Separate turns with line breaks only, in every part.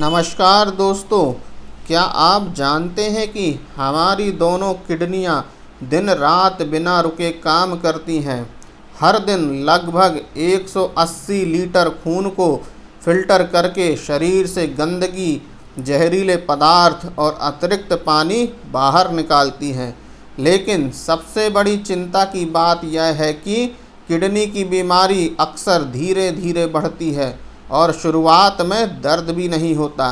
नमस्कार दोस्तों, क्या आप जानते हैं कि हमारी दोनों किडनियां दिन रात बिना रुके काम करती हैं। हर दिन लगभग 180 लीटर खून को फिल्टर करके शरीर से गंदगी, जहरीले पदार्थ और अतिरिक्त पानी बाहर निकालती हैं। लेकिन सबसे बड़ी चिंता की बात यह है कि किडनी की बीमारी अक्सर धीरे धीरे बढ़ती है और शुरुआत में दर्द भी नहीं होता।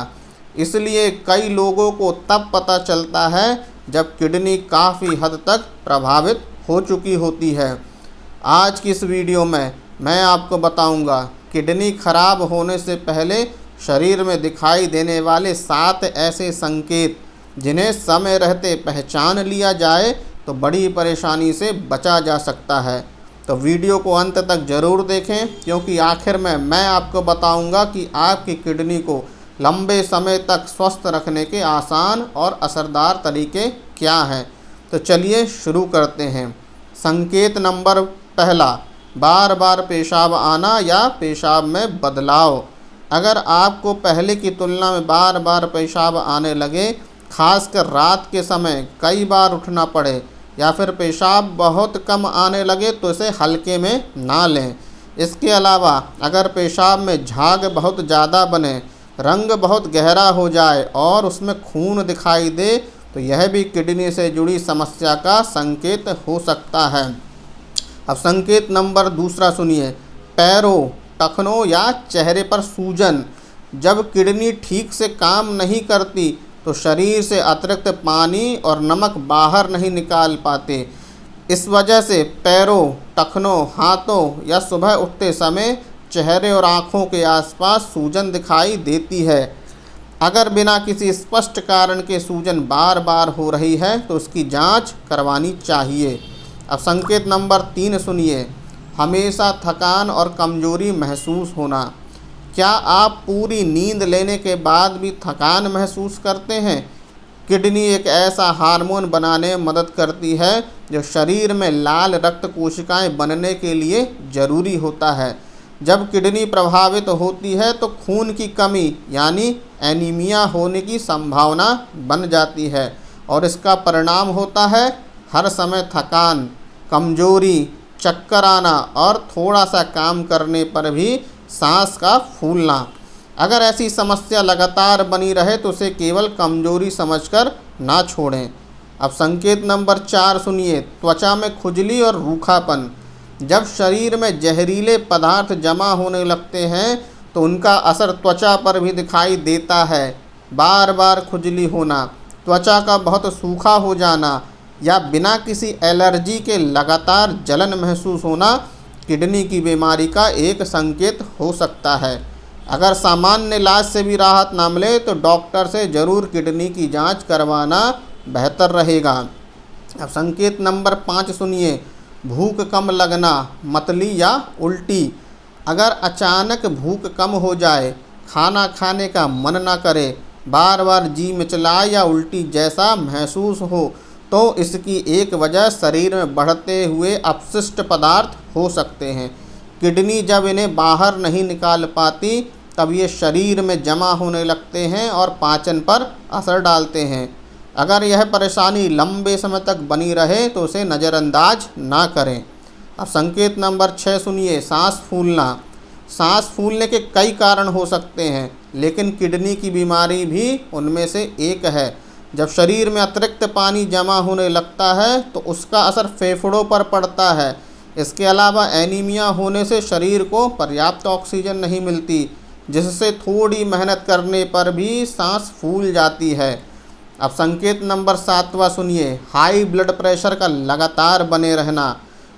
इसलिए कई लोगों को तब पता चलता है जब किडनी काफ़ी हद तक प्रभावित हो चुकी होती है। आज की इस वीडियो में मैं आपको बताऊंगा किडनी खराब होने से पहले शरीर में दिखाई देने वाले 7 ऐसे संकेत जिन्हें समय रहते पहचान लिया जाए तो बड़ी परेशानी से बचा जा सकता है। तो वीडियो को अंत तक ज़रूर देखें, क्योंकि आखिर में मैं आपको बताऊंगा कि आपकी किडनी को लंबे समय तक स्वस्थ रखने के आसान और असरदार तरीके क्या हैं। तो चलिए शुरू करते हैं। संकेत नंबर पहला, बार बार पेशाब आना या पेशाब में बदलाव। अगर आपको पहले की तुलना में बार बार पेशाब आने लगे, खासकर रात के समय कई बार उठना पड़े या फिर पेशाब बहुत कम आने लगे, तो इसे हल्के में ना लें। इसके अलावा अगर पेशाब में झाग बहुत ज़्यादा बने, रंग बहुत गहरा हो जाए और उसमें खून दिखाई दे, तो यह भी किडनी से जुड़ी समस्या का संकेत हो सकता है। अब संकेत नंबर दूसरा सुनिए, पैरों, टखनों या चेहरे पर सूजन। जब किडनी ठीक से काम नहीं करती तो शरीर से अतिरिक्त पानी और नमक बाहर नहीं निकाल पाते। इस वजह से पैरों, टखनों, हाथों या सुबह उठते समय चेहरे और आँखों के आसपास सूजन दिखाई देती है। अगर बिना किसी स्पष्ट कारण के सूजन बार बार हो रही है तो उसकी जांच करवानी चाहिए। अब संकेत नंबर 3 सुनिए, हमेशा थकान और कमजोरी महसूस होना। क्या आप पूरी नींद लेने के बाद भी थकान महसूस करते हैं? किडनी एक ऐसा हार्मोन बनाने में मदद करती है जो शरीर में लाल रक्त कोशिकाएं बनने के लिए ज़रूरी होता है। जब किडनी प्रभावित होती है तो खून की कमी यानी एनीमिया होने की संभावना बन जाती है और इसका परिणाम होता है हर समय थकान, कमजोरी, चक्कर आना और थोड़ा सा काम करने पर भी सांस का फूलना। अगर ऐसी समस्या लगातार बनी रहे तो उसे केवल कमजोरी समझकर ना छोड़ें। अब संकेत नंबर 4 सुनिए, त्वचा में खुजली और रूखापन। जब शरीर में जहरीले पदार्थ जमा होने लगते हैं तो उनका असर त्वचा पर भी दिखाई देता है। बार बार खुजली होना, त्वचा का बहुत सूखा हो जाना या बिना किसी एलर्जी के लगातार जलन महसूस होना किडनी की बीमारी का एक संकेत हो सकता है। अगर सामान्य इलाज से भी राहत ना मिले तो डॉक्टर से ज़रूर किडनी की जांच करवाना बेहतर रहेगा। अब संकेत नंबर 5 सुनिए, भूख कम लगना, मतली या उल्टी। अगर अचानक भूख कम हो जाए, खाना खाने का मन ना करे, बार बार जी मिचलाए या उल्टी जैसा महसूस हो, तो इसकी एक वजह शरीर में बढ़ते हुए अपशिष्ट पदार्थ हो सकते हैं। किडनी जब इन्हें बाहर नहीं निकाल पाती तब ये शरीर में जमा होने लगते हैं और पाचन पर असर डालते हैं। अगर यह परेशानी लंबे समय तक बनी रहे तो उसे नज़रअंदाज ना करें। अब संकेत नंबर 6 सुनिए, सांस फूलना। सांस फूलने के कई कारण हो सकते हैं, लेकिन किडनी की बीमारी भी उनमें से एक है। जब शरीर में अतिरिक्त पानी जमा होने लगता है तो उसका असर फेफड़ों पर पड़ता है। इसके अलावा एनीमिया होने से शरीर को पर्याप्त ऑक्सीजन नहीं मिलती, जिससे थोड़ी मेहनत करने पर भी सांस फूल जाती है। अब संकेत नंबर 7वां सुनिए, हाई ब्लड प्रेशर का लगातार बने रहना।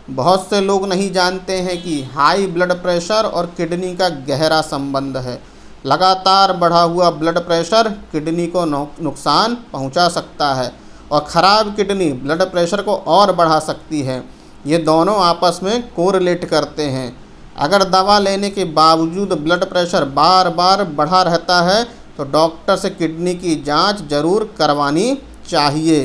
बहुत से लोग नहीं जानते हैं कि हाई ब्लड प्रेशर और किडनी का गहरा संबंध है। लगातार बढ़ा हुआ ब्लड प्रेशर किडनी को नुकसान पहुंचा सकता है और ख़राब किडनी ब्लड प्रेशर को और बढ़ा सकती है। ये दोनों आपस में कोरिलेट करते हैं। अगर दवा लेने के बावजूद ब्लड प्रेशर बार बार बढ़ा रहता है तो डॉक्टर से किडनी की जांच जरूर करवानी चाहिए।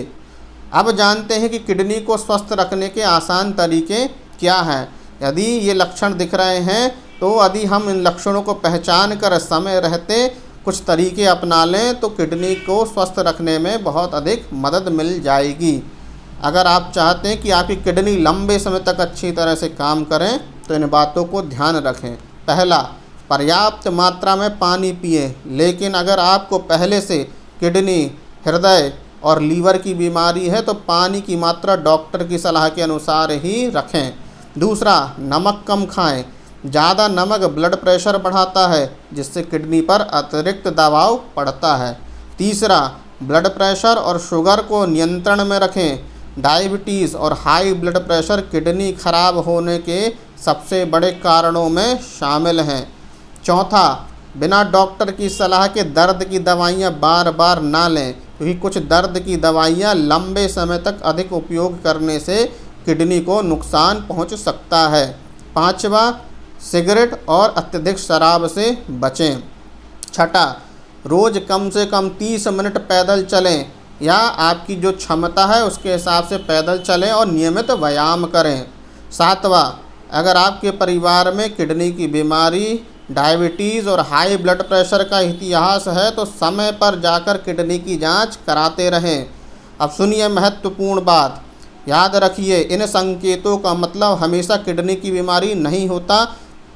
अब जानते हैं कि किडनी को स्वस्थ रखने के आसान तरीके क्या हैं। यदि ये लक्षण दिख रहे हैं तो यदि हम इन लक्षणों को पहचान कर समय रहते कुछ तरीके अपना लें तो किडनी को स्वस्थ रखने में बहुत अधिक मदद मिल जाएगी। अगर आप चाहते हैं कि आपकी किडनी लंबे समय तक अच्छी तरह से काम करें तो इन बातों को ध्यान रखें। पहला, पर्याप्त मात्रा में पानी पिएं, लेकिन अगर आपको पहले से किडनी, हृदय और लीवर की बीमारी है तो पानी की मात्रा डॉक्टर की सलाह के अनुसार ही रखें। दूसरा, नमक कम खाएं। ज़्यादा नमक ब्लड प्रेशर बढ़ाता है जिससे किडनी पर अतिरिक्त दबाव पड़ता है। तीसरा, ब्लड प्रेशर और शुगर को नियंत्रण में रखें। डायबिटीज़ और हाई ब्लड प्रेशर किडनी खराब होने के सबसे बड़े कारणों में शामिल हैं। चौथा, बिना डॉक्टर की सलाह के दर्द की दवाइयाँ बार बार ना लें, क्योंकि कुछ दर्द की दवाइयाँ लंबे समय तक अधिक उपयोग करने से किडनी को नुकसान पहुंच सकता है। पाँचवा, सिगरेट और अत्यधिक शराब से बचें। छठा, रोज़ कम से कम 30 मिनट पैदल चलें या आपकी जो क्षमता है उसके हिसाब से पैदल चलें और नियमित व्यायाम करें। सातवां, अगर आपके परिवार में किडनी की बीमारी, डायबिटीज़ और हाई ब्लड प्रेशर का इतिहास है तो समय पर जाकर किडनी की जांच कराते रहें। अब सुनिए महत्वपूर्ण बात, याद रखिए इन संकेतों का मतलब हमेशा किडनी की बीमारी नहीं होता।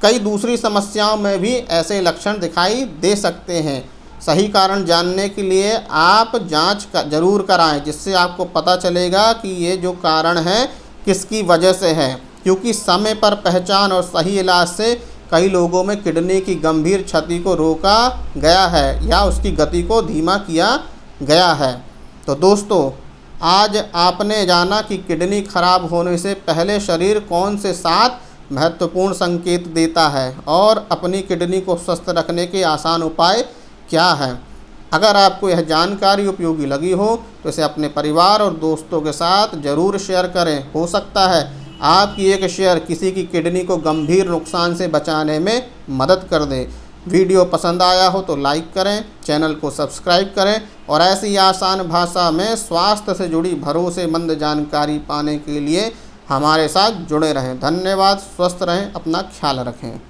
कई दूसरी समस्याओं में भी ऐसे लक्षण दिखाई दे सकते हैं। सही कारण जानने के लिए आप जांच जरूर कराएं, जिससे आपको पता चलेगा कि ये जो कारण है किसकी वजह से है, क्योंकि समय पर पहचान और सही इलाज से कई लोगों में किडनी की गंभीर क्षति को रोका गया है या उसकी गति को धीमा किया गया है। तो दोस्तों, आज आपने जाना कि किडनी खराब होने से पहले शरीर कौन से 7 महत्वपूर्ण संकेत देता है और अपनी किडनी को स्वस्थ रखने के आसान उपाय क्या हैं। अगर आपको यह जानकारी उपयोगी लगी हो तो इसे अपने परिवार और दोस्तों के साथ ज़रूर शेयर करें। हो सकता है आपकी एक शेयर किसी की किडनी को गंभीर नुकसान से बचाने में मदद कर दे। वीडियो पसंद आया हो तो लाइक करें, चैनल को सब्सक्राइब करें और ऐसी आसान भाषा में स्वास्थ्य से जुड़ी भरोसेमंद जानकारी पाने के लिए हमारे साथ जुड़े रहें। धन्यवाद। स्वस्थ रहें, अपना ख्याल रखें।